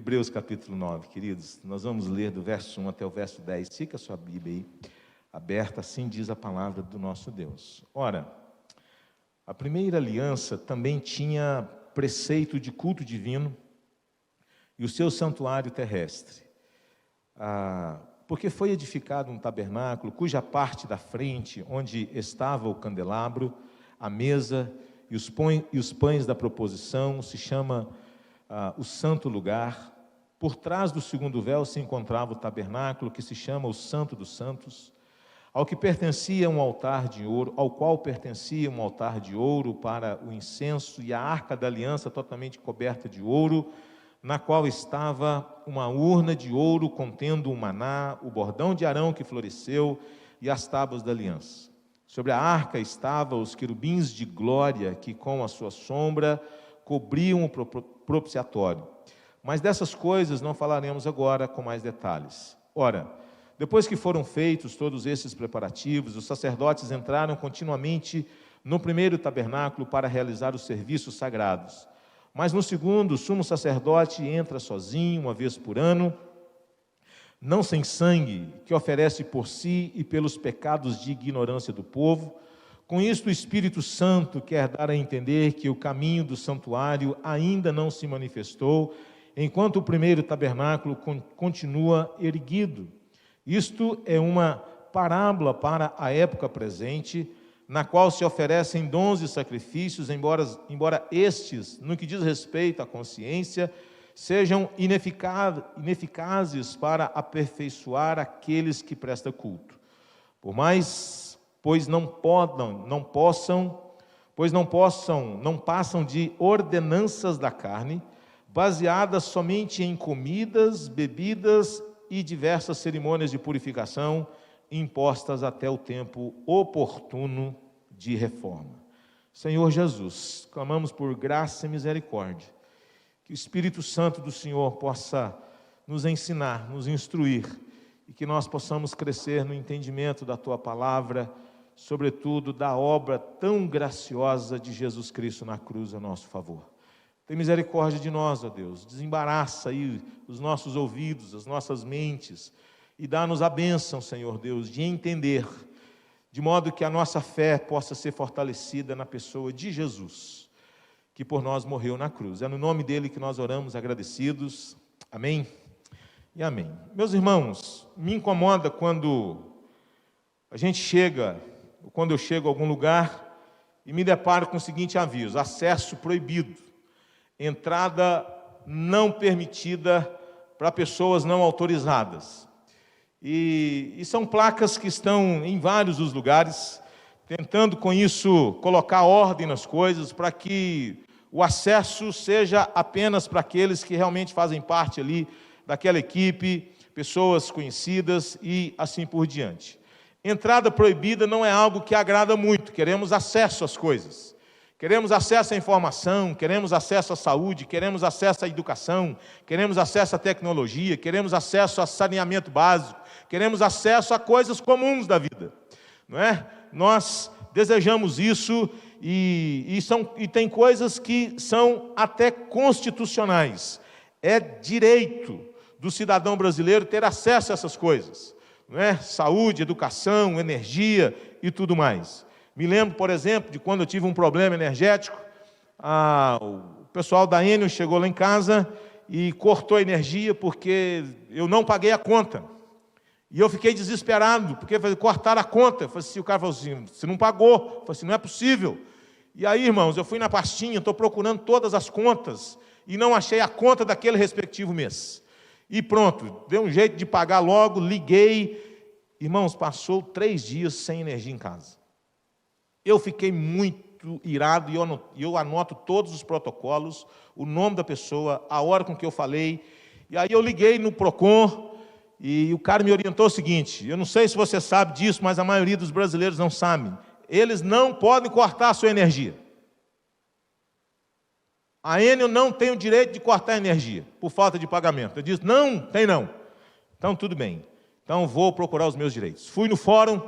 Hebreus capítulo 9, queridos, nós vamos ler do verso 1 até o verso 10, fica a sua Bíblia aí aberta, assim diz a palavra do nosso Deus. Ora, a primeira aliança também tinha preceito de culto divino e o seu santuário terrestre, porque foi edificado um tabernáculo, cuja parte da frente, onde estava o candelabro, a mesa e os pães da proposição, se chama o santo lugar. Por trás do segundo véu se encontrava o tabernáculo, que se chama o Santo dos Santos, ao qual pertencia um altar de ouro para o incenso, e a arca da aliança totalmente coberta de ouro, na qual estava uma urna de ouro contendo o maná, o bordão de Arão que floresceu e as tábuas da aliança. Sobre a arca estavam os querubins de glória, que com a sua sombra cobriam o propiciatório. Mas dessas coisas não falaremos agora com mais detalhes. Ora, depois que foram feitos todos esses preparativos, os sacerdotes entraram continuamente no primeiro tabernáculo para realizar os serviços sagrados. Mas no segundo, o sumo sacerdote entra sozinho, uma vez por ano, não sem sangue, que oferece por si e pelos pecados de ignorância do povo. Com isto, o Espírito Santo quer dar a entender que o caminho do santuário ainda não se manifestou, enquanto o primeiro tabernáculo continua erguido. Isto é uma parábola para a época presente, na qual se oferecem dons e sacrifícios, embora estes, no que diz respeito à consciência, sejam ineficazes para aperfeiçoar aqueles que prestam culto. Pois não passam de ordenanças da carne, baseadas somente em comidas, bebidas e diversas cerimônias de purificação, impostas até o tempo oportuno de reforma. Senhor Jesus, clamamos por graça e misericórdia, que o Espírito Santo do Senhor possa nos ensinar, nos instruir, e que nós possamos crescer no entendimento da Tua palavra, sobretudo da obra tão graciosa de Jesus Cristo na cruz a nosso favor. Tem misericórdia de nós, ó Deus, desembaraça aí os nossos ouvidos, as nossas mentes, e dá-nos a bênção, Senhor Deus, de entender, de modo que a nossa fé possa ser fortalecida na pessoa de Jesus, que por nós morreu na cruz. É no nome dele que nós oramos agradecidos. Amém e amém. Meus irmãos, me incomoda quando eu chego a algum lugar e me deparo com o seguinte aviso: acesso proibido, entrada não permitida para pessoas não autorizadas. E são placas que estão em vários dos lugares, tentando com isso colocar ordem nas coisas, para que o acesso seja apenas para aqueles que realmente fazem parte ali daquela equipe, pessoas conhecidas e assim por diante. Entrada proibida não é algo que agrada muito, queremos acesso às coisas. Queremos acesso à informação, queremos acesso à saúde, queremos acesso à educação, queremos acesso à tecnologia, queremos acesso a saneamento básico, queremos acesso a coisas comuns da vida, não é? Nós desejamos isso e tem coisas que são até constitucionais. É direito do cidadão brasileiro ter acesso a essas coisas, não é? Saúde, educação, energia e tudo mais. Me lembro, por exemplo, de quando eu tive um problema energético, o pessoal da Enel chegou lá em casa e cortou a energia porque eu não paguei a conta. E eu fiquei desesperado, porque cortaram a conta. O cara falou assim, você não pagou. Eu falei assim, não é possível. E aí, irmãos, eu fui na pastinha, estou procurando todas as contas e não achei a conta daquele respectivo mês. E pronto, deu um jeito de pagar logo, liguei. Irmãos, passou 3 dias sem energia em casa. Eu fiquei muito irado e eu anoto todos os protocolos, o nome da pessoa, a hora com que eu falei. E aí eu liguei no Procon e o cara me orientou o seguinte: eu não sei se você sabe disso, mas a maioria dos brasileiros não sabe. Eles não podem cortar a sua energia. A Enel não tem o direito de cortar a energia por falta de pagamento. Eu disse, não, tem não. Então tudo bem. Então vou procurar os meus direitos. Fui no fórum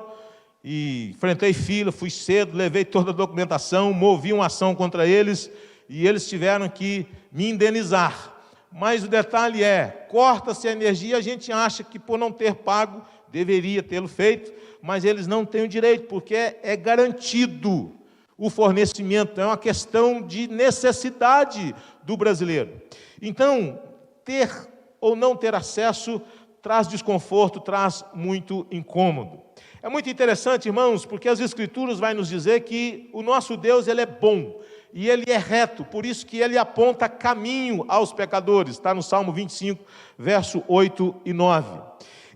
e enfrentei fila, fui cedo, levei toda a documentação, movi uma ação contra eles e eles tiveram que me indenizar. mas o detalhe é, corta-se a energia, a gente acha que por não ter pago, deveria tê-lo feito, mas eles não têm o direito, porque é garantido o fornecimento, é uma questão de necessidade do brasileiro. Então, ter ou não ter acesso traz desconforto, traz muito incômodo. É muito interessante, irmãos, porque as Escrituras vão nos dizer que o nosso Deus, ele é bom, e ele é reto, por isso que ele aponta caminho aos pecadores, está no Salmo 25, verso 8 e 9.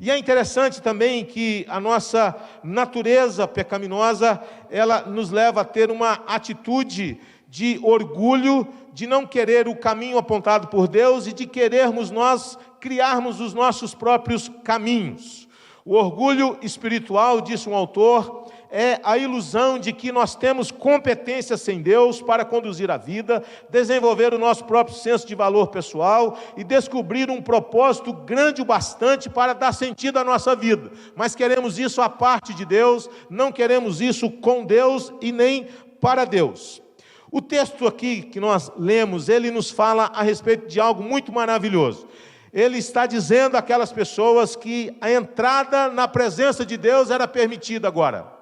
E é interessante também que a nossa natureza pecaminosa, ela nos leva a ter uma atitude de orgulho, de não querer o caminho apontado por Deus e de querermos nós criarmos os nossos próprios caminhos. O orgulho espiritual, disse um autor, é a ilusão de que nós temos competência sem Deus para conduzir a vida, desenvolver o nosso próprio senso de valor pessoal e descobrir um propósito grande o bastante para dar sentido à nossa vida. Mas queremos isso à parte de Deus, não queremos isso com Deus e nem para Deus. O texto aqui que nós lemos, ele nos fala a respeito de algo muito maravilhoso. Ele está dizendo àquelas pessoas que a entrada na presença de Deus era permitida agora.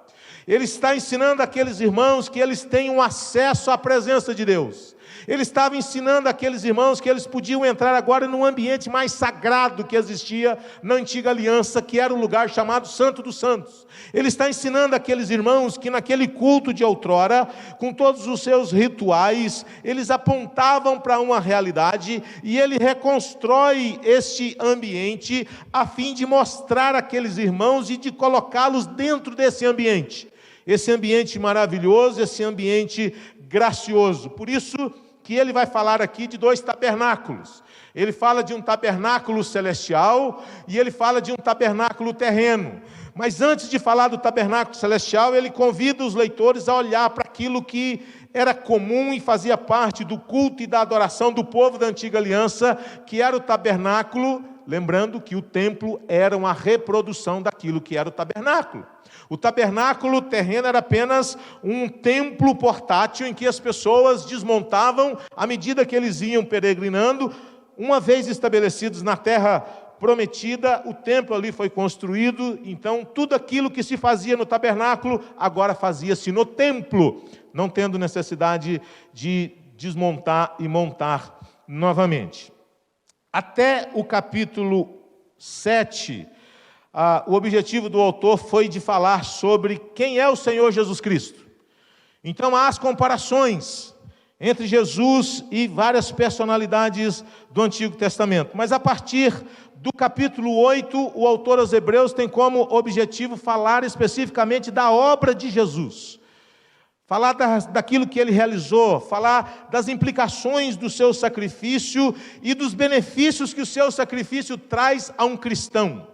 Ele está ensinando aqueles irmãos que eles têm um acesso à presença de Deus. Ele estava ensinando aqueles irmãos que eles podiam entrar agora num ambiente mais sagrado que existia na antiga aliança, que era o lugar chamado Santo dos Santos. Ele está ensinando aqueles irmãos que naquele culto de outrora, com todos os seus rituais, eles apontavam para uma realidade, e ele reconstrói este ambiente a fim de mostrar àqueles irmãos e de colocá-los dentro desse ambiente. Esse ambiente maravilhoso, esse ambiente gracioso. Por isso que ele vai falar aqui de 2 tabernáculos. Ele fala de um tabernáculo celestial e ele fala de um tabernáculo terreno. Mas antes de falar do tabernáculo celestial, ele convida os leitores a olhar para aquilo que era comum e fazia parte do culto e da adoração do povo da antiga aliança, que era o tabernáculo, lembrando que o templo era uma reprodução daquilo que era o tabernáculo. O tabernáculo terreno era apenas um templo portátil em que as pessoas desmontavam à medida que eles iam peregrinando. Uma vez estabelecidos na terra prometida, o templo ali foi construído, então tudo aquilo que se fazia no tabernáculo, agora fazia-se no templo, não tendo necessidade de desmontar e montar novamente. Até o capítulo 7, o objetivo do autor foi de falar sobre quem é o Senhor Jesus Cristo. Então há as comparações entre Jesus e várias personalidades do Antigo Testamento. Mas a partir do capítulo 8, o autor aos Hebreus tem como objetivo falar especificamente da obra de Jesus. Falar daquilo que ele realizou, falar das implicações do seu sacrifício e dos benefícios que o seu sacrifício traz a um cristão.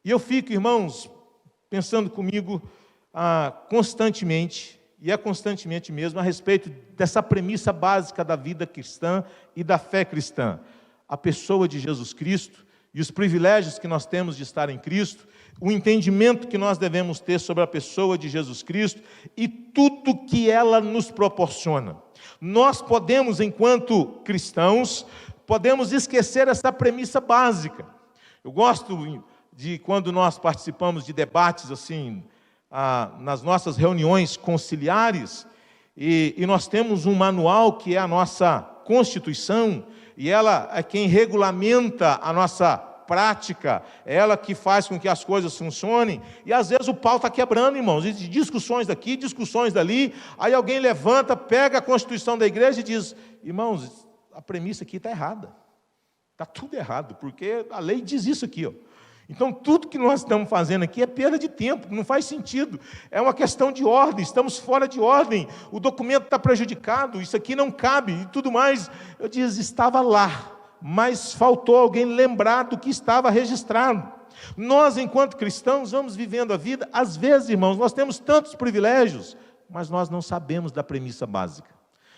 E eu fico, irmãos, pensando comigo constantemente, e é constantemente mesmo, a respeito dessa premissa básica da vida cristã e da fé cristã. A pessoa de Jesus Cristo e os privilégios que nós temos de estar em Cristo, o entendimento que nós devemos ter sobre a pessoa de Jesus Cristo e tudo que ela nos proporciona. Nós podemos, enquanto cristãos, podemos esquecer essa premissa básica. Eu gosto de quando nós participamos de debates assim, nas nossas reuniões conciliares, e nós temos um manual que é a nossa Constituição, e ela é quem regulamenta a nossa prática, é ela que faz com que as coisas funcionem, e às vezes o pau está quebrando, irmãos, e discussões daqui, discussões dali, aí alguém levanta, pega a Constituição da igreja e diz: irmãos, a premissa aqui está errada, está tudo errado, porque a lei diz isso aqui, ó. Então, tudo que nós estamos fazendo aqui é perda de tempo, não faz sentido. É uma questão de ordem, estamos fora de ordem, o documento está prejudicado, isso aqui não cabe e tudo mais. Eu disse, estava lá, mas faltou alguém lembrar do que estava registrado. Nós, enquanto cristãos, vamos vivendo a vida, às vezes, irmãos, nós temos tantos privilégios, mas nós não sabemos da premissa básica.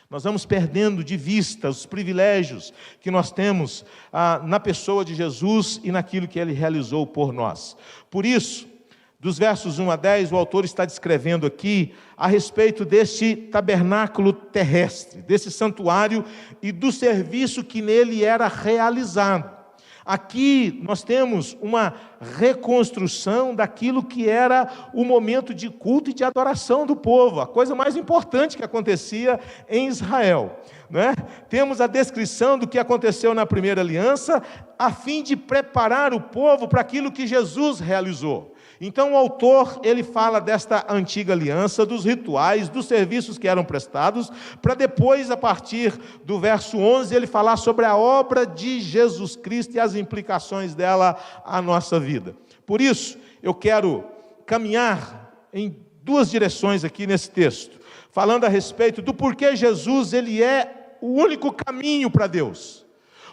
Nós vamos perdendo de vista os privilégios que nós temos na pessoa de Jesus e naquilo que Ele realizou por nós. Por isso, Dos versos 1 a 10, o autor está descrevendo aqui a respeito deste tabernáculo terrestre, desse santuário e do serviço que nele era realizado. Aqui nós temos uma reconstrução daquilo que era o momento de culto e de adoração do povo, a coisa mais importante que acontecia em Israel, né? Temos a descrição do que aconteceu na primeira aliança, a fim de preparar o povo para aquilo que Jesus realizou. Então o autor, ele fala desta antiga aliança, dos rituais, dos serviços que eram prestados, para depois, a partir do verso 11, ele falar sobre a obra de Jesus Cristo e as implicações dela à nossa vida. Por isso, eu quero caminhar em duas direções aqui nesse texto, falando a respeito do porquê Jesus, ele é o único caminho para Deus.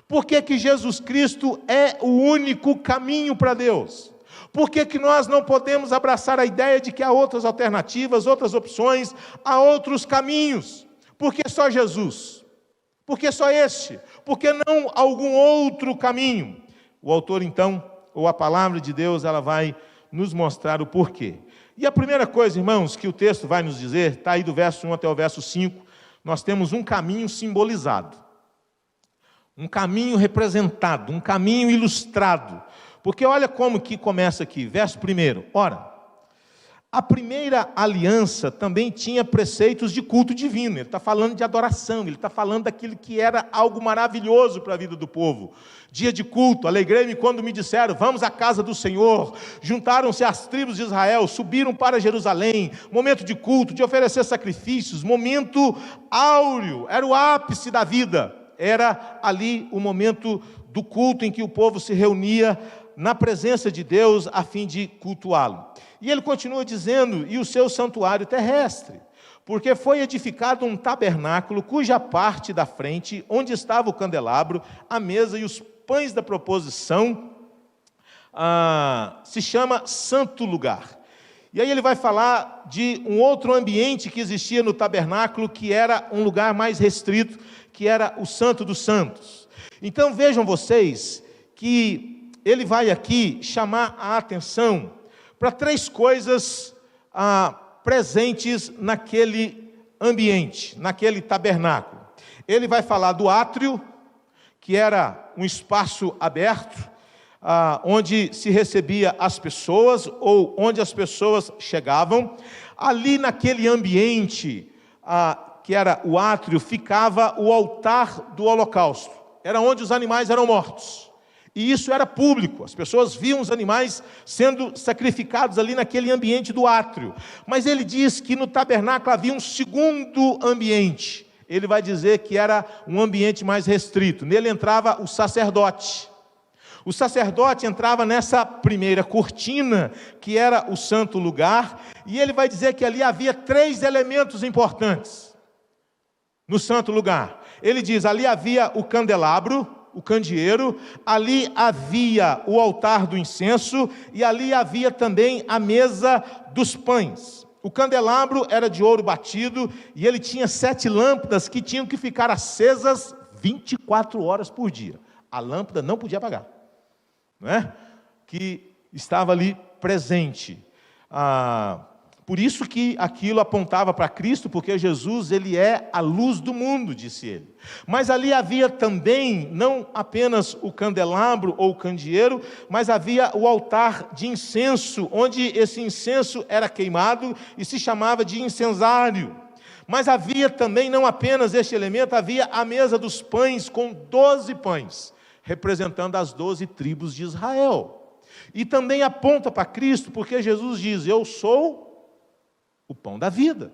Por que Jesus Cristo é o único caminho para Deus? Por que nós não podemos abraçar a ideia de que há outras alternativas, outras opções, há outros caminhos? Por que só Jesus? Por que só este? Por que não algum outro caminho? O autor, então, ou a palavra de Deus, ela vai nos mostrar o porquê. E a primeira coisa, irmãos, que o texto vai nos dizer, está aí do verso 1 até o verso 5, nós temos um caminho simbolizado, um caminho representado, um caminho ilustrado. Porque olha como que começa aqui, verso 1. Ora, a primeira aliança também tinha preceitos de culto divino. Ele está falando de adoração, ele está falando daquilo que era algo maravilhoso para a vida do povo. Dia de culto, alegrei-me quando me disseram, vamos à casa do Senhor. Juntaram-se as tribos de Israel, subiram para Jerusalém. Momento de culto, de oferecer sacrifícios, momento áureo, era o ápice da vida. Era ali o momento do culto em que o povo se reunia na presença de Deus, a fim de cultuá-lo. E ele continua dizendo, e o seu santuário terrestre, porque foi edificado um tabernáculo, cuja parte da frente, onde estava o candelabro, a mesa e os pães da proposição, se chama Santo Lugar. E aí ele vai falar de um outro ambiente que existia no tabernáculo, que era um lugar mais restrito, que era o Santo dos Santos. Então vejam vocês que ele vai aqui chamar a atenção para três coisas presentes naquele ambiente, naquele tabernáculo. Ele vai falar do átrio, que era um espaço aberto, onde se recebia as pessoas, ou onde as pessoas chegavam. Ali naquele ambiente, que era o átrio, ficava o altar do holocausto. Era onde os animais eram mortos. E isso era público, as pessoas viam os animais sendo sacrificados ali naquele ambiente do átrio. Mas ele diz que no tabernáculo havia um segundo ambiente. Ele vai dizer que era um ambiente mais restrito. Nele entrava o sacerdote. O sacerdote entrava nessa primeira cortina, que era o santo lugar, e ele vai dizer que ali havia três elementos importantes no santo lugar. Ele diz, ali havia o candelabro, o candeeiro, ali havia o altar do incenso, e ali havia também a mesa dos pães. O candelabro era de ouro batido, e ele tinha 7 lâmpadas que tinham que ficar acesas 24 horas por dia. A lâmpada não podia apagar, não é? Que estava ali presente. Por isso que aquilo apontava para Cristo, porque Jesus, ele é a luz do mundo, disse ele. Mas ali havia também, não apenas o candelabro ou o candeeiro, mas havia o altar de incenso, onde esse incenso era queimado e se chamava de incensário. Mas havia também, não apenas este elemento, havia a mesa dos pães com 12 pães, representando as 12 tribos de Israel. E também aponta para Cristo, porque Jesus diz, eu sou o pão da vida.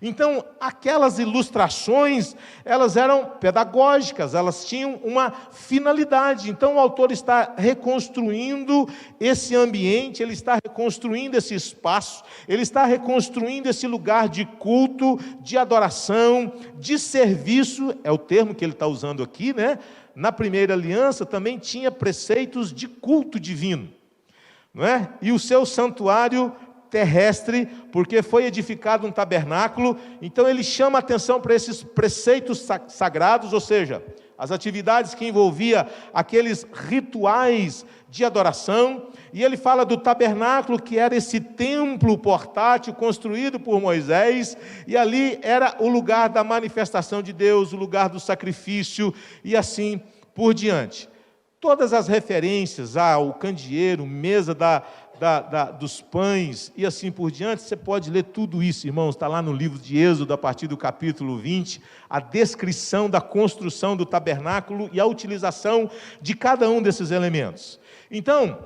Então, aquelas ilustrações, elas eram pedagógicas, elas tinham uma finalidade. Então, o autor está reconstruindo esse ambiente, ele está reconstruindo esse espaço, ele está reconstruindo esse lugar de culto, de adoração, de serviço, é o termo que ele está usando aqui, né? Na primeira aliança também tinha preceitos de culto divino, não é? E o seu santuário terrestre, porque foi edificado um tabernáculo. Então ele chama a atenção para esses preceitos sagrados, ou seja, as atividades que envolvia aqueles rituais de adoração, e ele fala do tabernáculo, que era esse templo portátil construído por Moisés, e ali era o lugar da manifestação de Deus, o lugar do sacrifício, e assim por diante. Todas as referências ao candeeiro, mesa dos pães e assim por diante, você pode ler tudo isso, irmãos, está lá no livro de Êxodo, a partir do capítulo 20, a descrição da construção do tabernáculo e a utilização de cada um desses elementos. Então,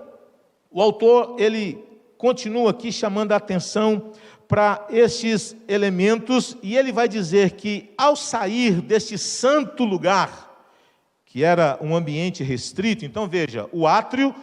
o autor, ele continua aqui chamando a atenção para estes elementos, e ele vai dizer que ao sair deste santo lugar, que era um ambiente restrito, então veja, o átrio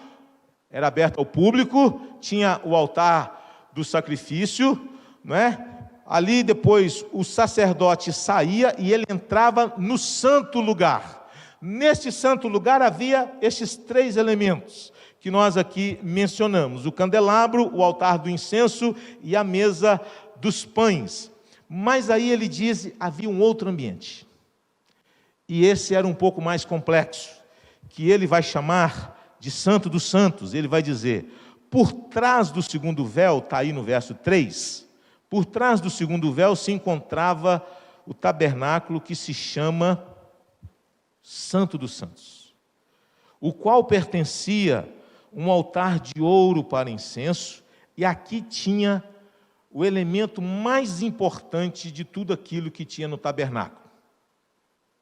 era aberto ao público, tinha o altar do sacrifício, não é? Ali depois o sacerdote saía e ele entrava no santo lugar. Neste santo lugar havia estes 3 elementos que nós aqui mencionamos: o candelabro, o altar do incenso e a mesa dos pães. Mas aí ele diz, havia um outro ambiente. E esse era um pouco mais complexo, que ele vai chamar de Santo dos Santos. Ele vai dizer, por trás do segundo véu, está aí no verso 3, por trás do segundo véu se encontrava o tabernáculo que se chama Santo dos Santos, o qual pertencia um altar de ouro para incenso, e aqui tinha o elemento mais importante de tudo aquilo que tinha no tabernáculo,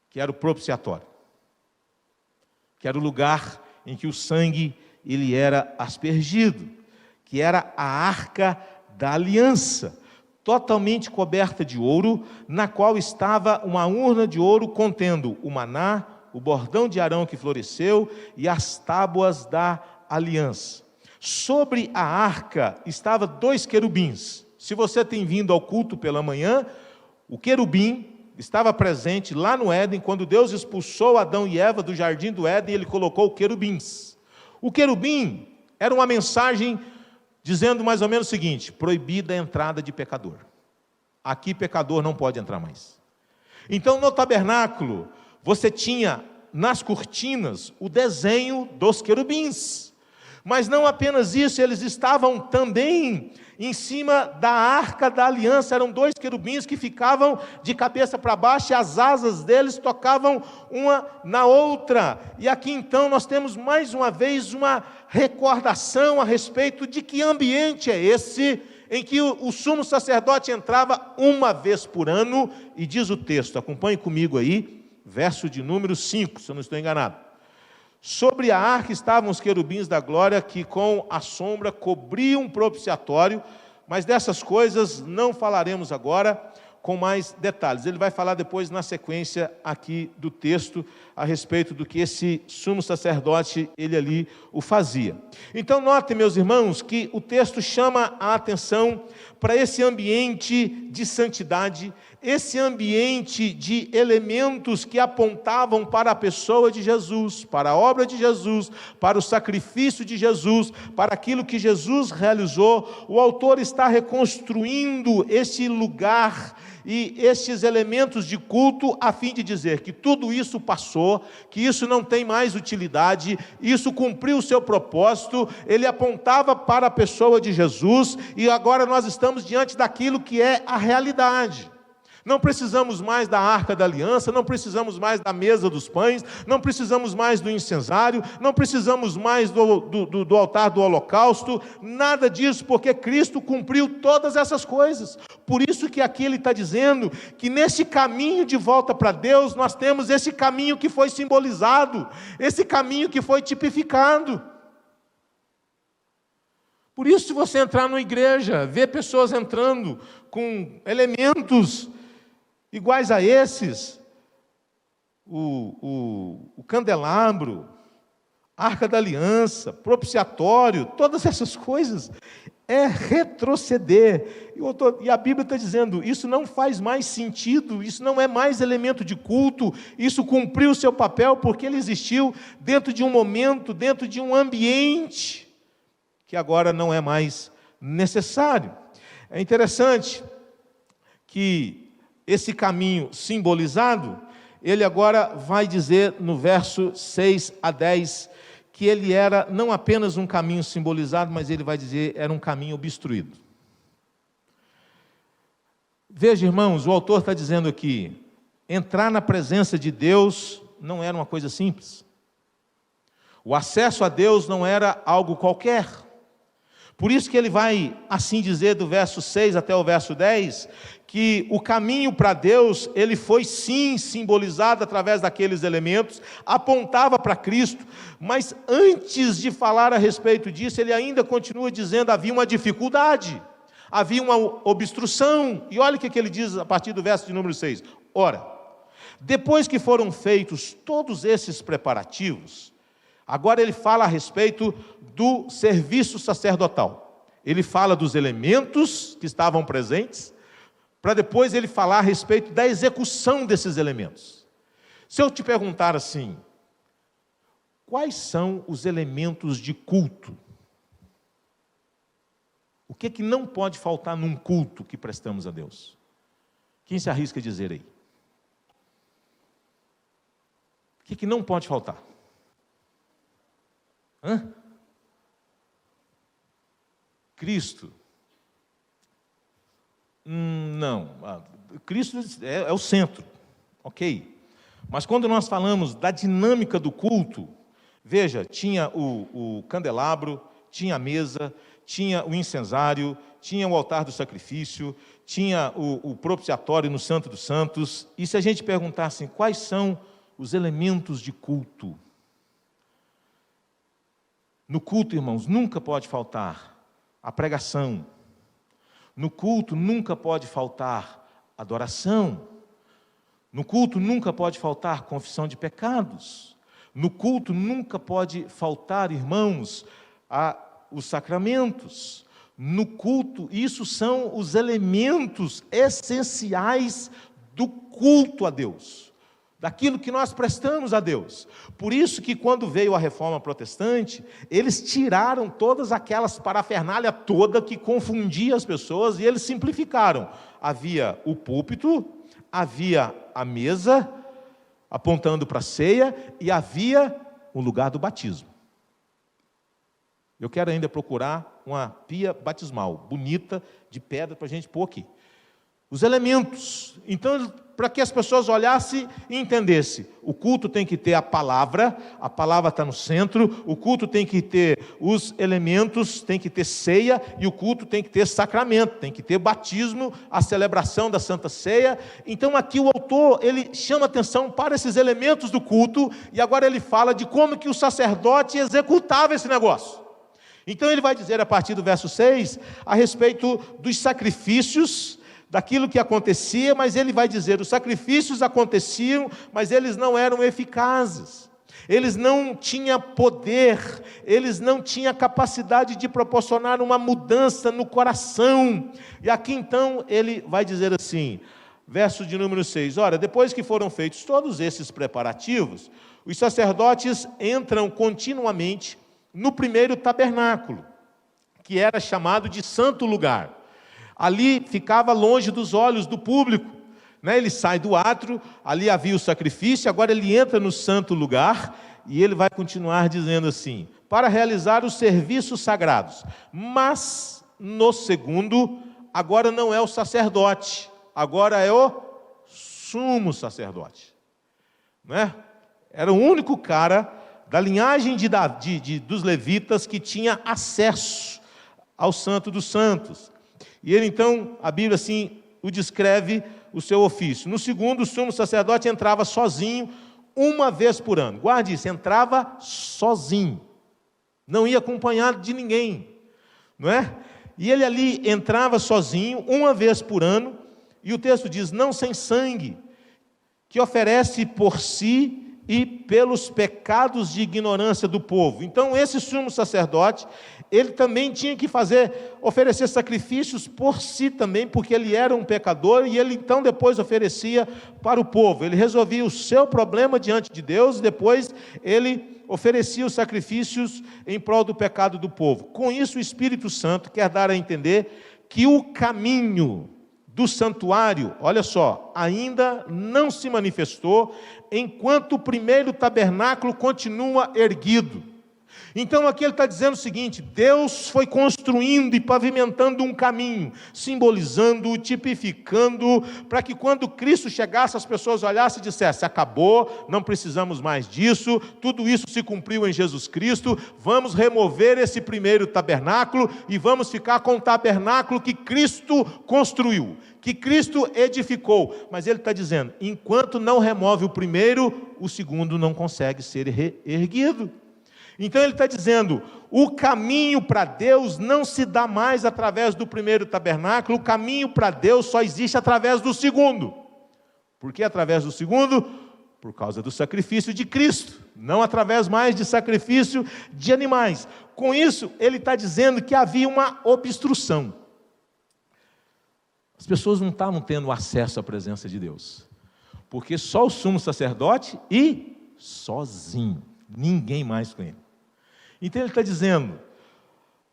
que era o propiciatório, que era o lugar em que o sangue ele era aspergido, que era a arca da aliança, totalmente coberta de ouro, na qual estava uma urna de ouro contendo o maná, o bordão de Arão que floresceu e as tábuas da aliança. Sobre a arca estava 2 querubins. Se você tem vindo ao culto pela manhã, o querubim estava presente lá no Éden, quando Deus expulsou Adão e Eva do jardim do Éden, ele colocou querubins. O querubim era uma mensagem dizendo mais ou menos o seguinte: proibida a entrada de pecador. Aqui pecador não pode entrar mais. Então no tabernáculo, você tinha nas cortinas o desenho dos querubins. Mas não apenas isso, eles estavam também em cima da arca da aliança. Eram 2 querubins que ficavam de cabeça para baixo, e as asas deles tocavam uma na outra. E aqui então nós temos mais uma vez uma recordação a respeito de que ambiente é esse, em que o sumo sacerdote entrava uma vez por ano, e diz o texto, acompanhe comigo aí, verso de número 5, se eu não estou enganado. Sobre a arca estavam os querubins da glória, que com a sombra cobriam o propiciatório, mas dessas coisas não falaremos agora com mais detalhes. Ele vai falar depois na sequência aqui do texto a respeito do que esse sumo sacerdote, ele ali o fazia. Então notem, meus irmãos, que o texto chama a atenção para esse ambiente de santidade, esse ambiente de elementos que apontavam para a pessoa de Jesus, para a obra de Jesus, para o sacrifício de Jesus, para aquilo que Jesus realizou. O autor está reconstruindo esse lugar e estes elementos de culto, a fim de dizer que tudo isso passou, que isso não tem mais utilidade, isso cumpriu o seu propósito. Ele apontava para a pessoa de Jesus, e agora nós estamos diante daquilo que é a realidade. Não precisamos mais da arca da aliança, não precisamos mais da mesa dos pães, não precisamos mais do incensário, não precisamos mais do altar do holocausto, nada disso, porque Cristo cumpriu todas essas coisas. Por isso que aqui ele está dizendo que nesse caminho de volta para Deus, nós temos esse caminho que foi simbolizado, esse caminho que foi tipificado. Por isso, se você entrar numa igreja, ver pessoas entrando com elementos iguais a esses, o candelabro, a arca da aliança, propiciatório, todas essas coisas, é retroceder. E a Bíblia está dizendo, isso não faz mais sentido, isso não é mais elemento de culto, isso cumpriu o seu papel, porque ele existiu dentro de um momento, dentro de um ambiente, que agora não é mais necessário. É interessante que esse caminho simbolizado, ele agora vai dizer no verso 6 a 10, que ele era não apenas um caminho simbolizado, mas ele vai dizer era um caminho obstruído. Veja, irmãos, o autor está dizendo aqui, entrar na presença de Deus não era uma coisa simples. O acesso a Deus não era algo qualquer. Por isso que ele vai assim dizer do verso 6 até o verso 10, que o caminho para Deus, ele foi sim simbolizado através daqueles elementos, apontava para Cristo, mas antes de falar a respeito disso, ele ainda continua dizendo, havia uma dificuldade, havia uma obstrução, e olha o que ele diz a partir do verso de número 6, ora, depois que foram feitos todos esses preparativos, agora ele fala a respeito do serviço sacerdotal. Ele fala dos elementos que estavam presentes, para depois ele falar a respeito da execução desses elementos. Se eu te perguntar assim, quais são os elementos de culto? O que é que não pode faltar num culto que prestamos a Deus? Quem se arrisca a dizer aí? O que é que não pode faltar? Cristo? Não. Cristo é o centro, ok. Mas quando nós falamos da dinâmica do culto, veja, tinha o candelabro, tinha a mesa, tinha o incensário, tinha o altar do sacrifício, tinha o propiciatório no Santo dos Santos. E se a gente perguntar assim, quais são os elementos de culto? No culto, irmãos, nunca pode faltar a pregação. No culto nunca pode faltar adoração. No culto nunca pode faltar confissão de pecados. No culto nunca pode faltar, irmãos, os sacramentos. No culto, isso são os elementos essenciais do culto a Deus, daquilo que nós prestamos a Deus. Por isso que quando veio a reforma protestante, eles tiraram todas aquelas parafernália toda que confundia as pessoas e eles simplificaram. Havia o púlpito, havia a mesa, apontando para a ceia, e havia o lugar do batismo. Eu quero ainda procurar uma pia batismal, bonita, de pedra, para a gente pôr aqui. Os elementos. Então, para que as pessoas olhassem e entendessem, o culto tem que ter a palavra está no centro, o culto tem que ter os elementos, tem que ter ceia, e o culto tem que ter sacramento, tem que ter batismo, a celebração da Santa Ceia. Então aqui o autor, ele chama atenção para esses elementos do culto, e agora ele fala de como que o sacerdote executava esse negócio. Então ele vai dizer a partir do verso 6, a respeito dos sacrifícios, daquilo que acontecia, mas ele vai dizer, os sacrifícios aconteciam, mas eles não eram eficazes, eles não tinham poder, eles não tinham capacidade de proporcionar uma mudança no coração. E aqui então ele vai dizer assim, verso de número 6, ora, depois que foram feitos todos esses preparativos, os sacerdotes entram continuamente no primeiro tabernáculo, que era chamado de santo lugar. Ali ficava longe dos olhos do público, né? Ele sai do átrio, ali havia o sacrifício, agora ele entra no santo lugar, e ele vai continuar dizendo assim, para realizar os serviços sagrados. Mas, no segundo, agora não é o sacerdote, agora é o sumo sacerdote. Né? Era o único cara da linhagem dos levitas que tinha acesso ao Santo dos Santos. E ele então, a Bíblia assim, o descreve o seu ofício. No segundo, o sumo sacerdote entrava sozinho, uma vez por ano. Guarde isso, entrava sozinho. Não ia acompanhado de ninguém. Não é? E ele ali entrava sozinho, uma vez por ano, e o texto diz, não sem sangue, que oferece por si e pelos pecados de ignorância do povo. Então, esse sumo sacerdote, ele também tinha que oferecer sacrifícios por si também, porque ele era um pecador, e ele então depois oferecia para o povo. Ele resolvia o seu problema diante de Deus, e depois ele oferecia os sacrifícios em prol do pecado do povo. Com isso, o Espírito Santo quer dar a entender que o caminho do santuário, olha só, ainda não se manifestou, enquanto o primeiro tabernáculo continua erguido. Então aqui ele está dizendo o seguinte: Deus foi construindo e pavimentando um caminho, simbolizando, tipificando, para que quando Cristo chegasse, as pessoas olhassem e dissessem: acabou, não precisamos mais disso, tudo isso se cumpriu em Jesus Cristo, vamos remover esse primeiro tabernáculo e vamos ficar com o tabernáculo que Cristo construiu, que Cristo edificou. Mas ele está dizendo, enquanto não remove o primeiro, o segundo não consegue ser erguido. Então ele está dizendo, o caminho para Deus não se dá mais através do primeiro tabernáculo, o caminho para Deus só existe através do segundo. Por que através do segundo? Por causa do sacrifício de Cristo, não através mais de sacrifício de animais. Com isso, ele está dizendo que havia uma obstrução. As pessoas não estavam tendo acesso à presença de Deus, porque só o sumo sacerdote e sozinho, ninguém mais com ele. Então ele está dizendo,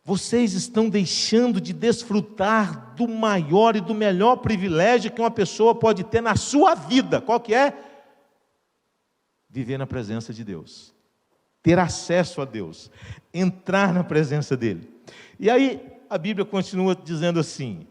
vocês estão deixando de desfrutar do maior e do melhor privilégio que uma pessoa pode ter na sua vida. Qual que é? Viver na presença de Deus, ter acesso a Deus, entrar na presença dEle. E aí a Bíblia continua dizendo assim,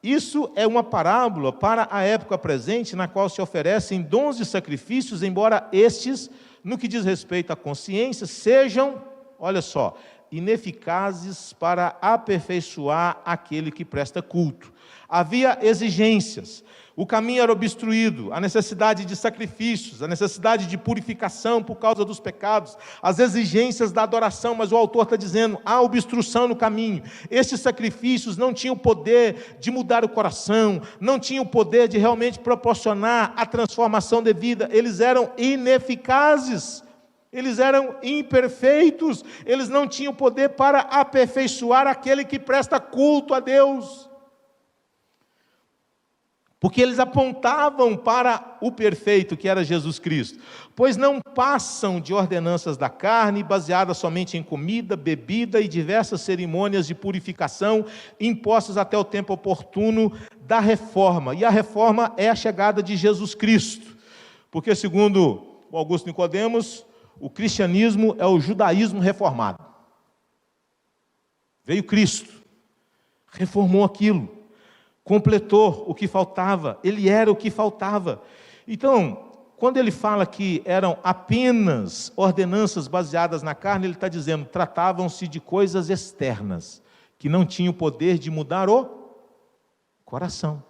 isso é uma parábola para a época presente, na qual se oferecem dons e sacrifícios, embora estes, no que diz respeito à consciência, sejam, olha só, ineficazes para aperfeiçoar aquele que presta culto. Havia exigências, o caminho era obstruído, a necessidade de sacrifícios, a necessidade de purificação por causa dos pecados, as exigências da adoração, mas o autor está dizendo, há obstrução no caminho. Estes sacrifícios não tinham o poder de mudar o coração, não tinham o poder de realmente proporcionar a transformação de vida, eles eram ineficazes, eles eram imperfeitos, eles não tinham poder para aperfeiçoar aquele que presta culto a Deus. Porque eles apontavam para o perfeito, que era Jesus Cristo. Pois não passam de ordenanças da carne, baseadas somente em comida, bebida e diversas cerimônias de purificação, impostas até o tempo oportuno da reforma. E a reforma é a chegada de Jesus Cristo. Porque, segundo o Augusto Nicodemos, o cristianismo é o judaísmo reformado. Veio Cristo, reformou aquilo, completou o que faltava, ele era o que faltava. Então, quando ele fala que eram apenas ordenanças baseadas na carne, ele está dizendo, tratavam-se de coisas externas, que não tinham o poder de mudar o coração.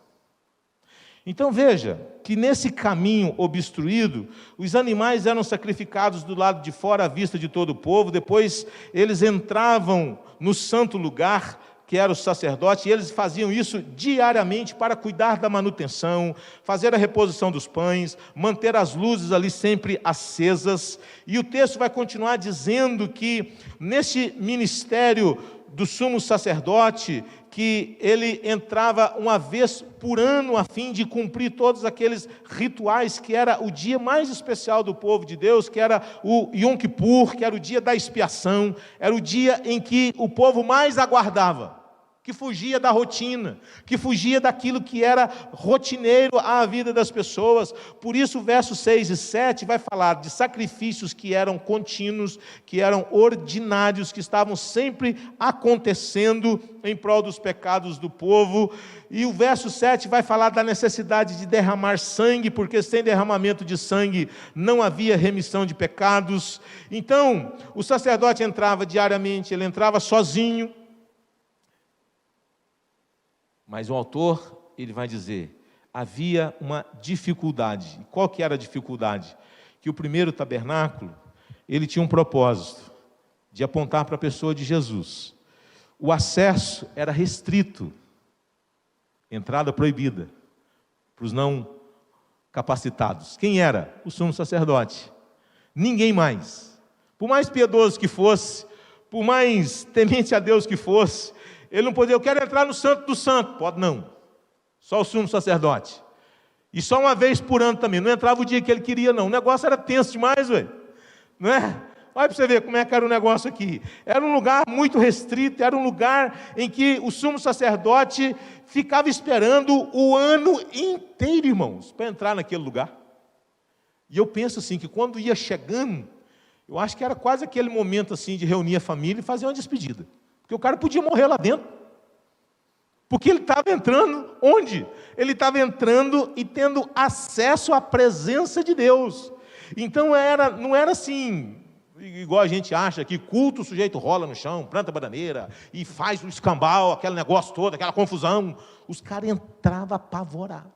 Então veja, que nesse caminho obstruído, os animais eram sacrificados do lado de fora à vista de todo o povo, depois eles entravam no santo lugar, que era o sacerdote, e eles faziam isso diariamente para cuidar da manutenção, fazer a reposição dos pães, manter as luzes ali sempre acesas. E o texto vai continuar dizendo que nesse ministério do sumo sacerdote, que ele entrava uma vez por ano a fim de cumprir todos aqueles rituais, que era o dia mais especial do povo de Deus, que era o Yom Kippur, que era o dia da expiação, era o dia em que o povo mais aguardava, que fugia da rotina, que fugia daquilo que era rotineiro à vida das pessoas. Por isso o verso 6 e 7 vai falar de sacrifícios que eram contínuos, que eram ordinários, que estavam sempre acontecendo em prol dos pecados do povo. E o verso 7 vai falar da necessidade de derramar sangue, porque sem derramamento de sangue não havia remissão de pecados. Então, o sacerdote entrava diariamente, ele entrava sozinho. Mas o autor, ele vai dizer, havia uma dificuldade. Qual que era a dificuldade? Que o primeiro tabernáculo, ele tinha um propósito, de apontar para a pessoa de Jesus. O acesso era restrito, entrada proibida, para os não capacitados. Quem era? O sumo sacerdote. Ninguém mais. Por mais piedoso que fosse, por mais temente a Deus que fosse, ele não podia, eu quero entrar no santo do santo. Pode não. Só o sumo sacerdote. E só uma vez por ano também. Não entrava o dia que ele queria, não. O negócio era tenso demais, velho. Não é? Olha para você ver como é que era o negócio aqui. Era um lugar muito restrito, era um lugar em que o sumo sacerdote ficava esperando o ano inteiro, irmãos, para entrar naquele lugar. E eu penso assim, que quando ia chegando, eu acho que era quase aquele momento assim de reunir a família e fazer uma despedida. Porque o cara podia morrer lá dentro. Porque ele estava entrando onde? Ele estava entrando e tendo acesso à presença de Deus. Então não era assim, igual a gente acha que culto, o sujeito rola no chão, planta bananeira e faz o escambau, aquele negócio todo, aquela confusão. Os caras entravam apavorados.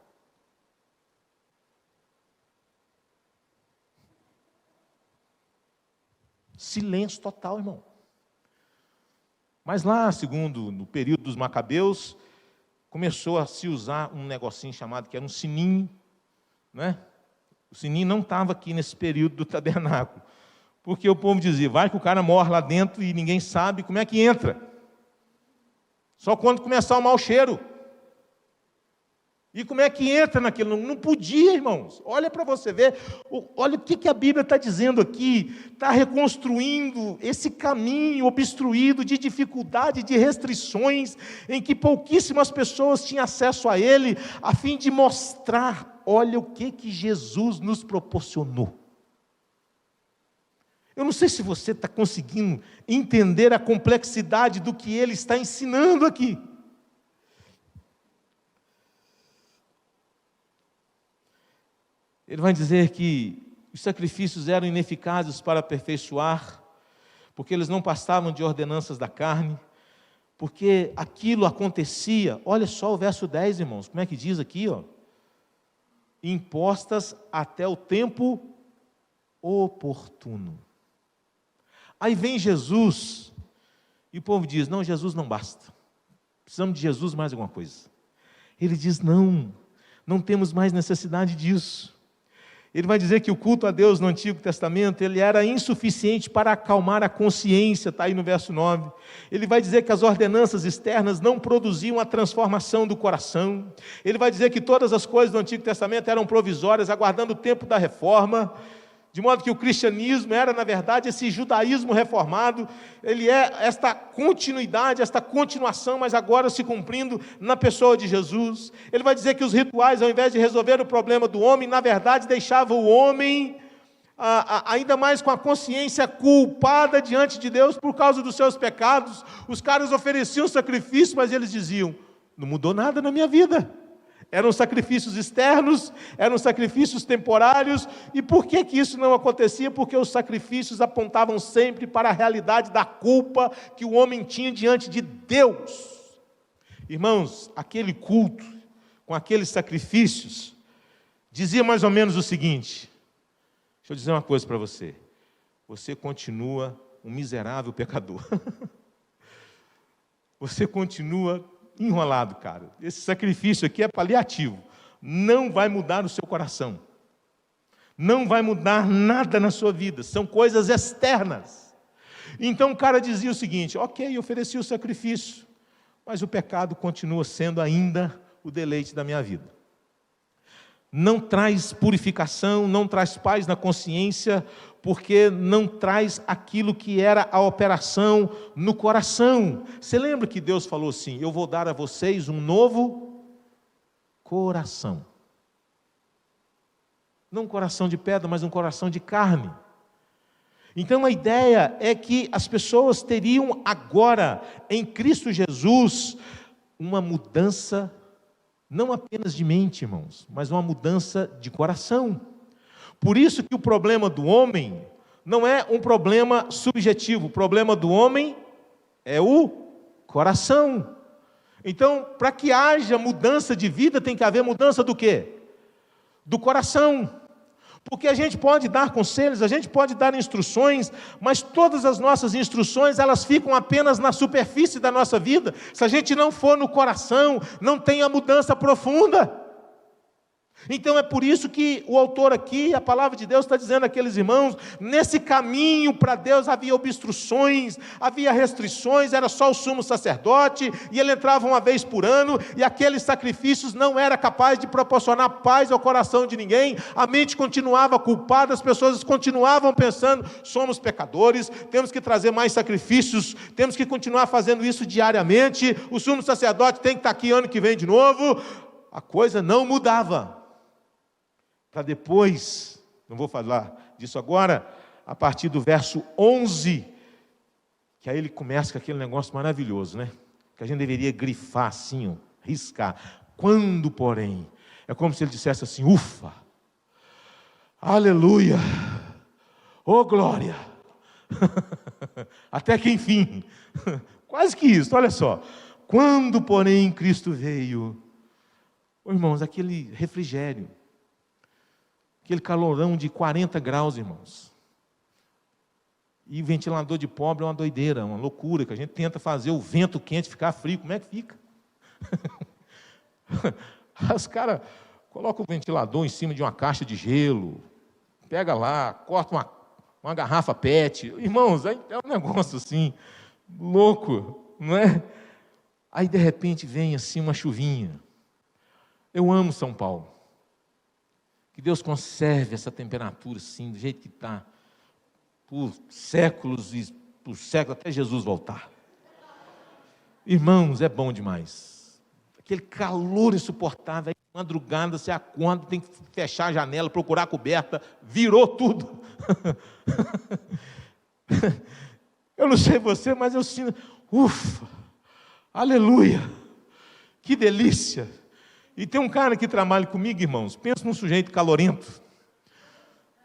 Silêncio total, irmão. Mas lá, segundo, no período dos Macabeus, começou a se usar um negocinho chamado, que era um sininho, né? O sininho não estava aqui nesse período do tabernáculo, porque o povo dizia, vai que o cara morre lá dentro e ninguém sabe como é que entra. Só quando começar o mau cheiro. E como é que entra naquilo? Não podia, irmãos. Olha para você ver, olha o que a Bíblia está dizendo aqui. Está reconstruindo esse caminho obstruído de dificuldade, de restrições, em que pouquíssimas pessoas tinham acesso a ele, a fim de mostrar, olha o que Jesus nos proporcionou. Eu não sei se você está conseguindo entender a complexidade do que ele está ensinando aqui. Ele vai dizer que os sacrifícios eram ineficazes para aperfeiçoar, porque eles não passavam de ordenanças da carne, porque aquilo acontecia, olha só o verso 10, irmãos, como é que diz aqui, ó? Impostas até o tempo oportuno. Aí vem Jesus, e o povo diz, não, Jesus não basta, precisamos de Jesus mais alguma coisa. Ele diz, não temos mais necessidade disso. Ele vai dizer que o culto a Deus no Antigo Testamento, ele era insuficiente para acalmar a consciência, está aí no verso 9. Ele vai dizer que as ordenanças externas não produziam a transformação do coração. Ele vai dizer que todas as coisas do Antigo Testamento eram provisórias, aguardando o tempo da reforma. De modo que o cristianismo era, na verdade, esse judaísmo reformado, ele é esta continuidade, esta continuação, mas agora se cumprindo na pessoa de Jesus. Ele vai dizer que os rituais, ao invés de resolver o problema do homem, na verdade, deixavam o homem ainda mais com a consciência culpada diante de Deus por causa dos seus pecados. Os caras ofereciam sacrifício, mas eles diziam, não mudou nada na minha vida. Eram sacrifícios externos, eram sacrifícios temporários. E por que isso não acontecia? Porque os sacrifícios apontavam sempre para a realidade da culpa que o homem tinha diante de Deus. Irmãos, aquele culto, com aqueles sacrifícios, dizia mais ou menos o seguinte, deixa eu dizer uma coisa para você, você continua um miserável pecador. Você continua enrolado, cara. Esse sacrifício aqui é paliativo. Não vai mudar o seu coração. Não vai mudar nada na sua vida. São coisas externas. Então o cara dizia o seguinte, ok, ofereci o sacrifício, mas o pecado continua sendo ainda o deleite da minha vida. Não traz purificação, não traz paz na consciência, porque não traz aquilo que era a operação no coração. Você lembra que Deus falou assim, eu vou dar a vocês um novo coração. Não um coração de pedra, mas um coração de carne. Então a ideia é que as pessoas teriam agora, em Cristo Jesus, uma mudança, não apenas de mente, irmãos, mas uma mudança de coração. Por isso que o problema do homem não é um problema subjetivo, o problema do homem é o coração. Então, para que haja mudança de vida, tem que haver mudança do quê? Do coração. Porque a gente pode dar conselhos, a gente pode dar instruções, mas todas as nossas instruções, elas ficam apenas na superfície da nossa vida. Se a gente não for no coração, não tem a mudança profunda. Então é por isso que o autor aqui, a palavra de Deus está dizendo àqueles irmãos, nesse caminho para Deus havia obstruções, havia restrições, era só o sumo sacerdote, e ele entrava uma vez por ano, e aqueles sacrifícios não era capaz de proporcionar paz ao coração de ninguém, a mente continuava culpada, as pessoas continuavam pensando, somos pecadores, temos que trazer mais sacrifícios, temos que continuar fazendo isso diariamente, o sumo sacerdote tem que estar aqui ano que vem de novo, a coisa não mudava. Para depois, não vou falar disso agora, a partir do verso 11, que aí ele começa com aquele negócio maravilhoso, né? Que a gente deveria grifar assim, ó, riscar. Quando, porém, é como se ele dissesse assim, ufa, aleluia, oh glória, até que enfim, quase que isso, olha só. Quando, porém, Cristo veio, oh, irmãos, aquele refrigério, aquele calorão de 40 graus, irmãos. E ventilador de pobre é uma doideira, uma loucura, que a gente tenta fazer o vento quente ficar frio. Como é que fica? Os caras colocam o ventilador em cima de uma caixa de gelo, pega lá, corta uma garrafa PET. Irmãos, é um negócio assim, louco, não é? Aí, de repente, vem assim uma chuvinha. Eu amo São Paulo. Que Deus conserve essa temperatura assim, do jeito que está, por séculos e por séculos, até Jesus voltar. Irmãos, é bom demais. Aquele calor insuportável, aí, madrugada, você acorda, tem que fechar a janela, procurar a coberta, virou tudo. Eu não sei você, mas eu sinto, ufa, aleluia, que delícia. E tem um cara que trabalha comigo, irmãos, pensa num sujeito calorento.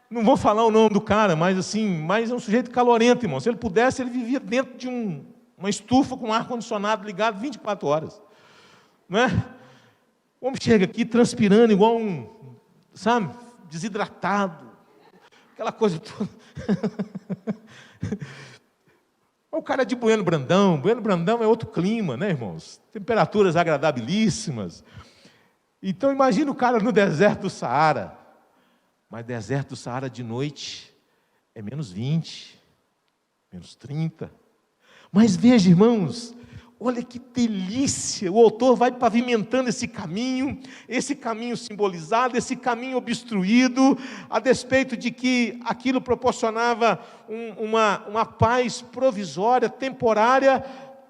Não vou falar o nome do cara, mas é um sujeito calorento, irmão. Se ele pudesse, ele vivia dentro de uma estufa com ar-condicionado ligado 24 horas. Não é? O homem chega aqui transpirando igual desidratado. Aquela coisa toda. O cara é de Bueno Brandão. Bueno Brandão é outro clima, né, irmãos? Temperaturas agradabilíssimas. Então imagina o cara no deserto do Saara, mas deserto do Saara de noite é menos 20, menos 30, mas veja, irmãos, olha que delícia, o autor vai pavimentando esse caminho simbolizado, esse caminho obstruído, a despeito de que aquilo proporcionava uma paz provisória, temporária,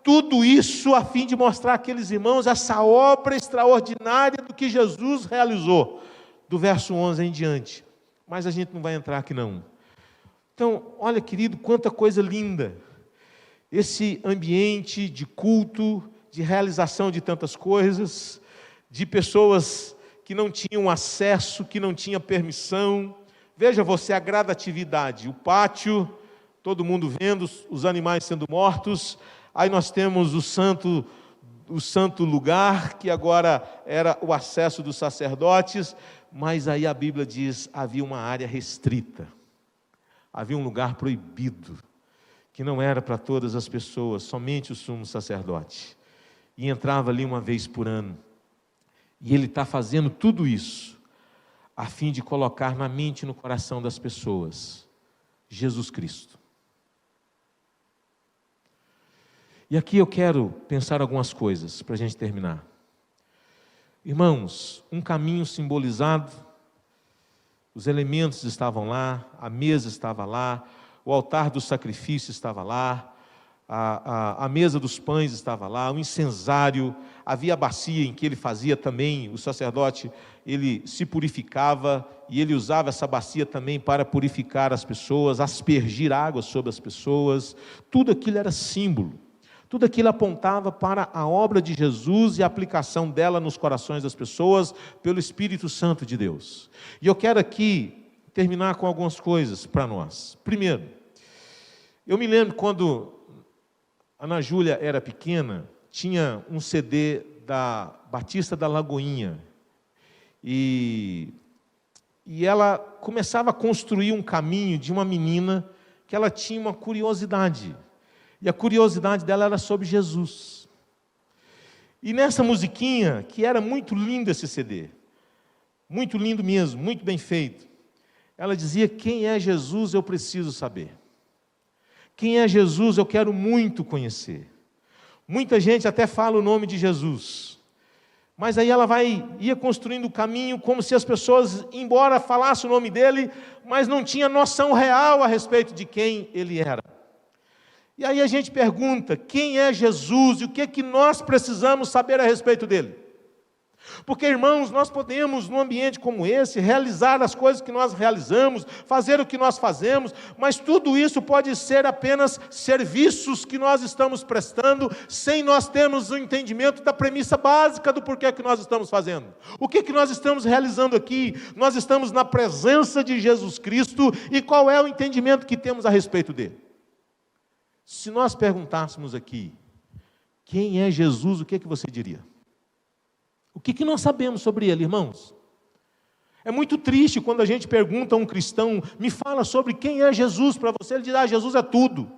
tudo isso a fim de mostrar àqueles irmãos essa obra extraordinária do que Jesus realizou, do verso 11 em diante. Mas a gente não vai entrar aqui não. Então, olha, querido, quanta coisa linda. Esse ambiente de culto, de realização de tantas coisas, de pessoas que não tinham acesso, que não tinham permissão. Veja você a gradatividade, o pátio, todo mundo vendo os animais sendo mortos. Aí nós temos o santo lugar, que agora era o acesso dos sacerdotes, mas aí a Bíblia diz, havia uma área restrita, havia um lugar proibido, que não era para todas as pessoas, somente o sumo sacerdote, e entrava ali uma vez por ano, e ele está fazendo tudo isso, a fim de colocar na mente e no coração das pessoas, Jesus Cristo. E aqui eu quero pensar algumas coisas, para a gente terminar. Irmãos, um caminho simbolizado, os elementos estavam lá, a mesa estava lá, o altar do sacrifício estava lá, a mesa dos pães estava lá, o incensário, havia a bacia em que ele fazia também, o sacerdote, ele se purificava, e ele usava essa bacia também para purificar as pessoas, aspergir água sobre as pessoas, tudo aquilo era símbolo. Tudo aquilo apontava para a obra de Jesus e a aplicação dela nos corações das pessoas pelo Espírito Santo de Deus. E eu quero aqui terminar com algumas coisas para nós. Primeiro, eu me lembro quando a Ana Júlia era pequena, tinha um CD da Batista da Lagoinha. E ela começava a construir um caminho de uma menina que ela tinha uma curiosidade. E a curiosidade dela era sobre Jesus. E nessa musiquinha, que era muito lindo esse CD, muito lindo mesmo, muito bem feito. Ela dizia: quem é Jesus eu preciso saber. Quem é Jesus eu quero muito conhecer. Muita gente até fala o nome de Jesus, mas aí ela ia construindo o caminho como se as pessoas, embora falassem o nome dele, mas não tinha noção real a respeito de quem ele era. E aí a gente pergunta: quem é Jesus e o que é que nós precisamos saber a respeito dele? Porque, irmãos, nós podemos, num ambiente como esse, realizar as coisas que nós realizamos, fazer o que nós fazemos, mas tudo isso pode ser apenas serviços que nós estamos prestando, sem nós termos o entendimento da premissa básica do porquê que nós estamos fazendo. O que nós estamos realizando aqui? Nós estamos na presença de Jesus Cristo, e qual é o entendimento que temos a respeito dele? Se nós perguntássemos aqui, quem é Jesus, o que você diria? O que nós sabemos sobre ele, irmãos? É muito triste quando a gente pergunta a um cristão: me fala sobre quem é Jesus para você. Ele diz: Jesus é tudo.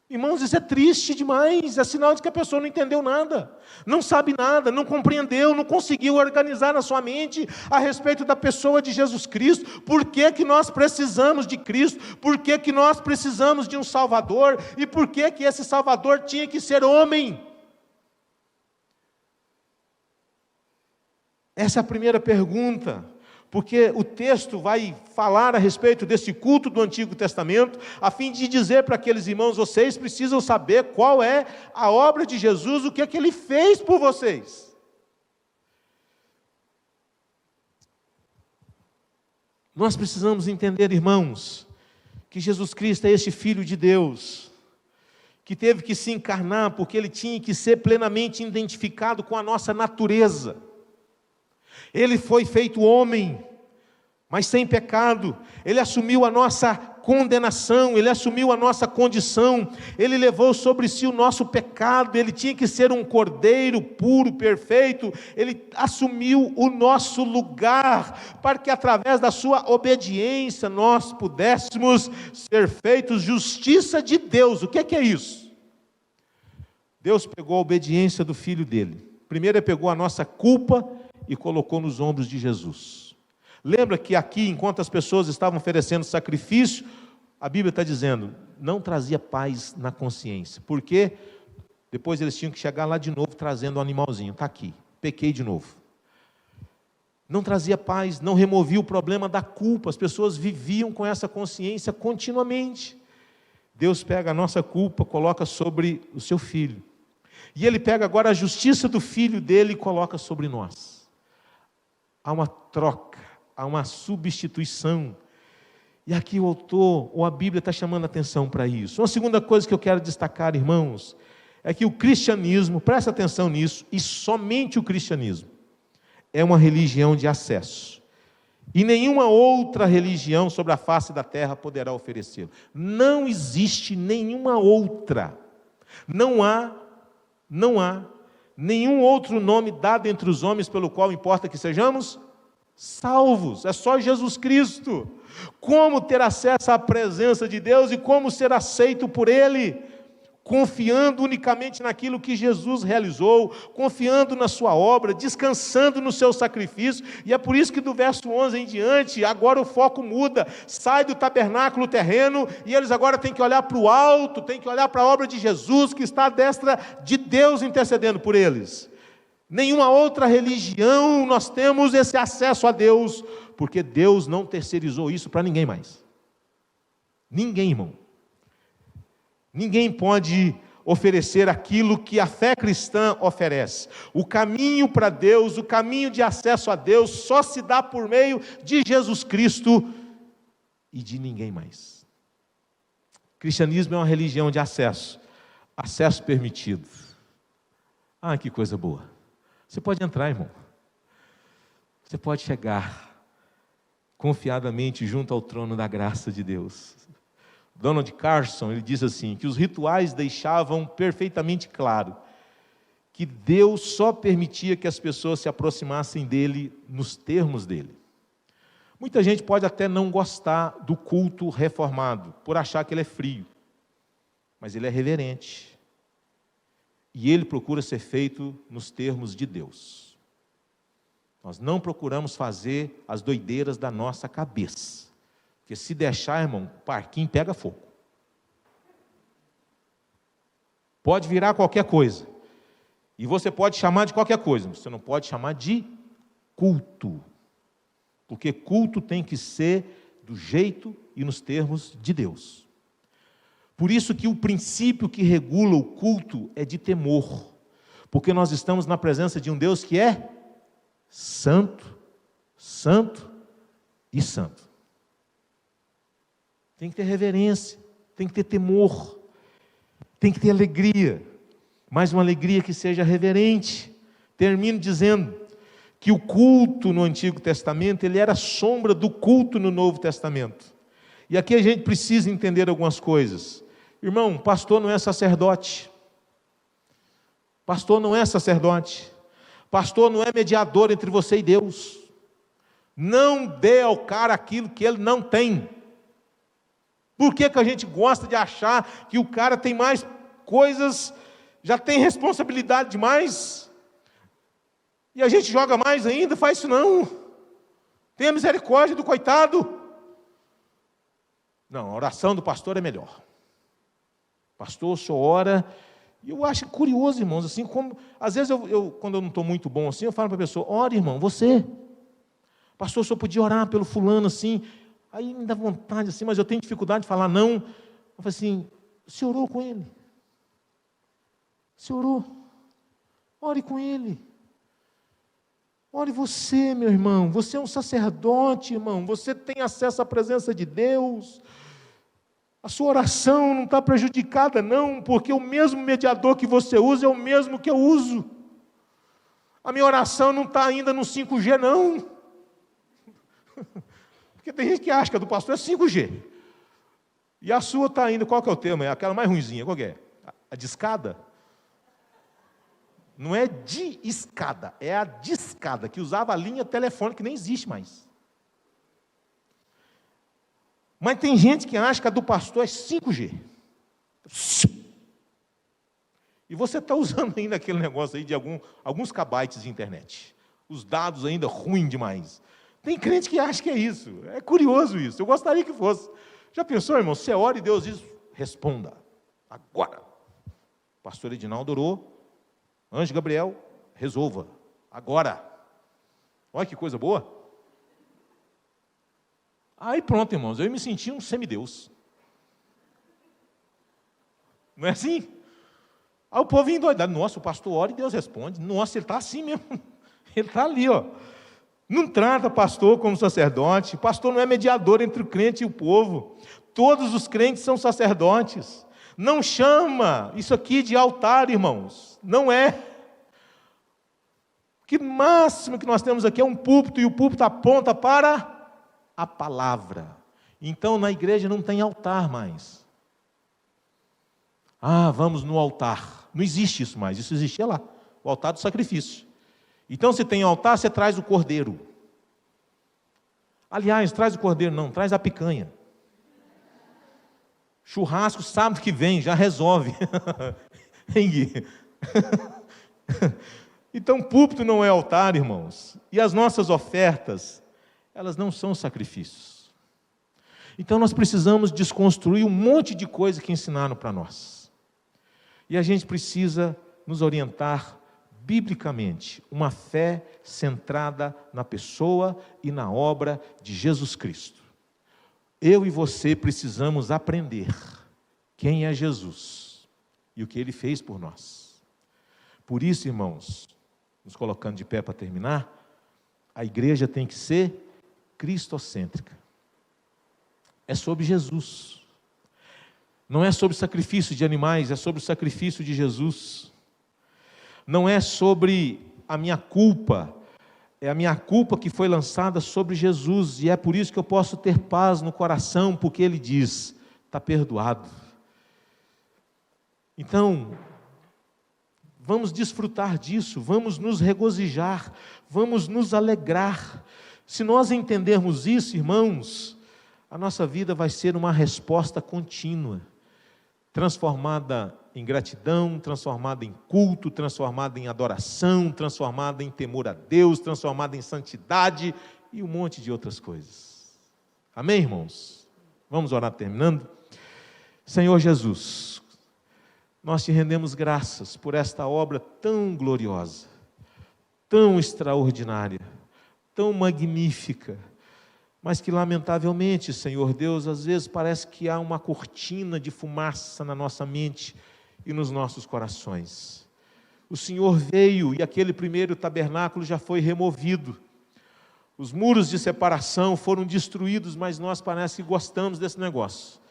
Irmãos, isso é triste demais. É sinal de que a pessoa não entendeu nada, não sabe nada, não compreendeu, não conseguiu organizar na sua mente a respeito da pessoa de Jesus Cristo. Por que nós precisamos de Cristo? Por que nós precisamos de um Salvador? E por que esse Salvador tinha que ser homem? Essa é a primeira pergunta, porque o texto vai falar a respeito desse culto do Antigo Testamento, a fim de dizer para aqueles irmãos: vocês precisam saber qual é a obra de Jesus, o que é que ele fez por vocês. Nós precisamos entender, irmãos, que Jesus Cristo é este Filho de Deus, que teve que se encarnar porque ele tinha que ser plenamente identificado com a nossa natureza. Ele foi feito homem, mas sem pecado. Ele assumiu a nossa condenação, ele assumiu a nossa condição, ele levou sobre si o nosso pecado. Ele tinha que ser um cordeiro puro, perfeito. Ele assumiu o nosso lugar, para que através da sua obediência nós pudéssemos ser feitos justiça de Deus. O que é isso? Deus pegou a obediência do Filho dele. Primeiro ele pegou a nossa culpa e colocou nos ombros de Jesus. Lembra que aqui, enquanto as pessoas estavam oferecendo sacrifício, a Bíblia está dizendo, não trazia paz na consciência, porque depois eles tinham que chegar lá de novo trazendo um animalzinho. Está aqui, pequei de novo. Não trazia paz, não removia o problema da culpa. As pessoas viviam com essa consciência continuamente. Deus pega a nossa culpa, coloca sobre o seu Filho, e Ele pega agora a justiça do Filho dele e coloca sobre nós. Há uma troca, há uma substituição. E aqui o autor, ou a Bíblia está chamando a atenção para isso. Uma segunda coisa que eu quero destacar, irmãos, é que o cristianismo, presta atenção nisso, e somente o cristianismo, é uma religião de acesso. E nenhuma outra religião sobre a face da terra poderá oferecê-lo. Não existe nenhuma outra. Não há nenhum outro nome dado entre os homens pelo qual importa que sejamos salvos. É só Jesus Cristo. Como ter acesso à presença de Deus e como ser aceito por Ele? Confiando unicamente naquilo que Jesus realizou, confiando na sua obra, descansando no seu sacrifício. E é por isso que do verso 11 em diante, agora o foco muda, sai do tabernáculo terreno, e eles agora têm que olhar para o alto, têm que olhar para a obra de Jesus, que está à destra de Deus intercedendo por eles. Nenhuma outra religião nós temos esse acesso a Deus, porque Deus não terceirizou isso para ninguém mais. Ninguém, irmão. Ninguém pode oferecer aquilo que a fé cristã oferece. O caminho para Deus, o caminho de acesso a Deus, só se dá por meio de Jesus Cristo e de ninguém mais. O cristianismo é uma religião de acesso, acesso permitido. Ah, que coisa boa. Você pode entrar, irmão. Você pode chegar confiadamente junto ao trono da graça de Deus. Donald Carson, ele diz assim, que os rituais deixavam perfeitamente claro que Deus só permitia que as pessoas se aproximassem dele nos termos dele. Muita gente pode até não gostar do culto reformado, por achar que ele é frio, mas ele é reverente. E ele procura ser feito nos termos de Deus. Nós não procuramos fazer as doideiras da nossa cabeça. Porque se deixar, irmão, o parquinho pega fogo. Pode virar qualquer coisa. E você pode chamar de qualquer coisa, mas você não pode chamar de culto. Porque culto tem que ser do jeito e nos termos de Deus. Por isso que o princípio que regula o culto é de temor. Porque nós estamos na presença de um Deus que é santo, santo e santo. Tem que ter reverência, tem que ter temor, tem que ter alegria, mas uma alegria que seja reverente. Termino dizendo que o culto no Antigo Testamento, ele era sombra do culto no Novo Testamento. E aqui a gente precisa entender algumas coisas. Irmão, pastor não é sacerdote. Pastor não é sacerdote. Pastor não é mediador entre você e Deus. Não dê ao cara aquilo que ele não tem. Por que a gente gosta de achar que o cara tem mais coisas, já tem responsabilidade demais? E a gente joga mais ainda? Faz isso não. Tenha misericórdia do coitado. Não, a oração do pastor é melhor. Pastor, o senhor ora. E eu acho curioso, irmãos, assim, como, às vezes, quando eu não estou muito bom assim, eu falo para a pessoa, ore, irmão, você. Pastor, o senhor podia orar pelo fulano, assim. Aí me dá vontade, assim, mas eu tenho dificuldade de falar não. Eu falo assim, você orou com ele? Você orou? Ore com ele. Ore você, meu irmão. Você é um sacerdote, irmão. Você tem acesso à presença de Deus. A sua oração não está prejudicada, não, porque o mesmo mediador que você usa é o mesmo que eu uso. A minha oração não está ainda no 5G, não. Porque tem gente que acha que a do pastor é 5G. E a sua está ainda, qual que é o termo? É aquela mais ruinzinha, qual que é? A de escada? Não é de escada, é a de escada, que usava a linha telefônica, que nem existe mais. Mas tem gente que acha que a do pastor é 5G. E você está usando ainda aquele negócio aí de alguns kbytes de internet. Os dados ainda ruins demais. Tem crente que acha que é isso. É curioso isso. Eu gostaria que fosse. Já pensou, irmão? Você ora e Deus diz, responda. Agora. Pastor Edinaldo orou. Anjo Gabriel, resolva. Agora. Olha que coisa boa. Aí pronto, irmãos, eu me senti um semideus. Não é assim? Aí o povo endoidado. Nossa, o pastor ora e Deus responde. Nossa, ele está assim mesmo. Ele está ali, ó. Não trata pastor como sacerdote. Pastor não é mediador entre o crente e o povo. Todos os crentes são sacerdotes. Não chama isso aqui de altar, irmãos. Não é. O máximo que nós temos aqui é um púlpito, e o púlpito aponta para a palavra. Então na igreja não tem altar mais. Ah, vamos no altar. Não existe isso mais, isso existia lá. O altar do sacrifício. Então se tem altar, você traz o cordeiro. Aliás, traz o cordeiro não, traz a picanha. Churrasco sábado que vem, já resolve. Hein, Gui? Então púlpito não é altar, irmãos. E as nossas ofertas, elas não são sacrifícios. Então nós precisamos desconstruir um monte de coisa que ensinaram para nós. E a gente precisa nos orientar biblicamente, uma fé centrada na pessoa e na obra de Jesus Cristo. Eu e você precisamos aprender quem é Jesus e o que Ele fez por nós. Por isso, irmãos, nos colocando de pé para terminar, a igreja tem que ser cristocêntrica. É sobre Jesus. Não é sobre sacrifício de animais, é sobre o sacrifício de Jesus. Não é sobre a minha culpa, é a minha culpa que foi lançada sobre Jesus, e é por isso que eu posso ter paz no coração, porque Ele diz, está perdoado. Então, vamos desfrutar disso, vamos nos regozijar, vamos nos alegrar. Se nós entendermos isso, irmãos, a nossa vida vai ser uma resposta contínua. transformada em gratidão, transformada em culto, transformada em adoração, transformada em temor a Deus, transformada em santidade e um monte de outras coisas. Amém, irmãos? Vamos orar terminando? Senhor Jesus, nós te rendemos graças por esta obra tão gloriosa, tão extraordinária, tão magnífica, mas que lamentavelmente, Senhor Deus, às vezes parece que há uma cortina de fumaça na nossa mente e nos nossos corações. O Senhor veio e aquele primeiro tabernáculo já foi removido. Os muros de separação foram destruídos, mas nós parece que gostamos desse negócio.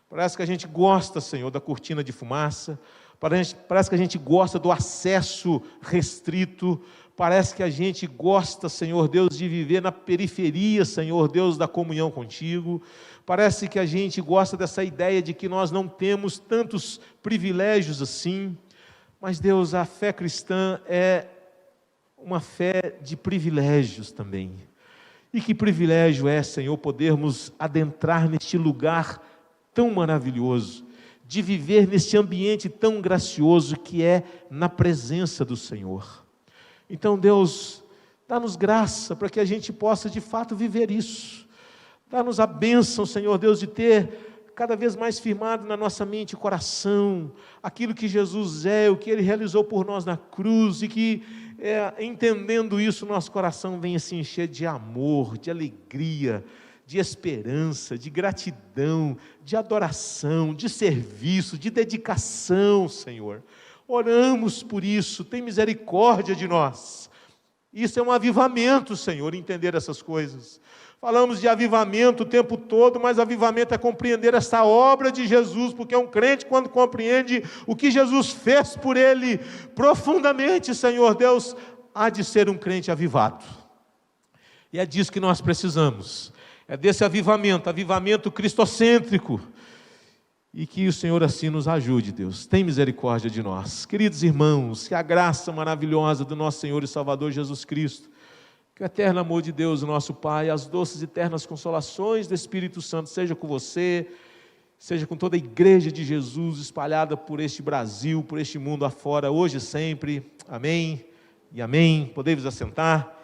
Parece que a gente gosta, Senhor, da cortina de fumaça, parece que a gente gosta do acesso restrito, parece que a gente gosta, Senhor Deus, de viver na periferia, Senhor Deus, da comunhão contigo. Parece que a gente gosta dessa ideia de que nós não temos tantos privilégios assim. Mas, Deus, a fé cristã é uma fé de privilégios também. E que privilégio é, Senhor, podermos adentrar neste lugar tão maravilhoso, de viver neste ambiente tão gracioso que é na presença do Senhor. Então, Deus, dá-nos graça para que a gente possa de fato viver isso. Dá-nos a bênção, Senhor Deus, de ter cada vez mais firmado na nossa mente e coração aquilo que Jesus é, o que Ele realizou por nós na cruz, e que, entendendo isso, nosso coração venha se encher de amor, de alegria, de esperança, de gratidão, de adoração, de serviço, de dedicação, Senhor. Oramos por isso, tem misericórdia de nós. Isso é um avivamento, Senhor, entender essas coisas. Falamos de avivamento o tempo todo, mas avivamento é compreender essa obra de Jesus, porque um crente, quando compreende o que Jesus fez por ele profundamente, Senhor Deus, há de ser um crente avivado. E é disso que nós precisamos, é desse avivamento cristocêntrico, e que o Senhor assim nos ajude, Deus. Tem misericórdia de nós. Queridos irmãos, que a graça maravilhosa do nosso Senhor e Salvador Jesus Cristo, que o eterno amor de Deus, o nosso Pai, as doces e eternas consolações do Espírito Santo, seja com você, seja com toda a igreja de Jesus, espalhada por este Brasil, por este mundo afora, hoje e sempre. Amém e amém. Podemos assentar.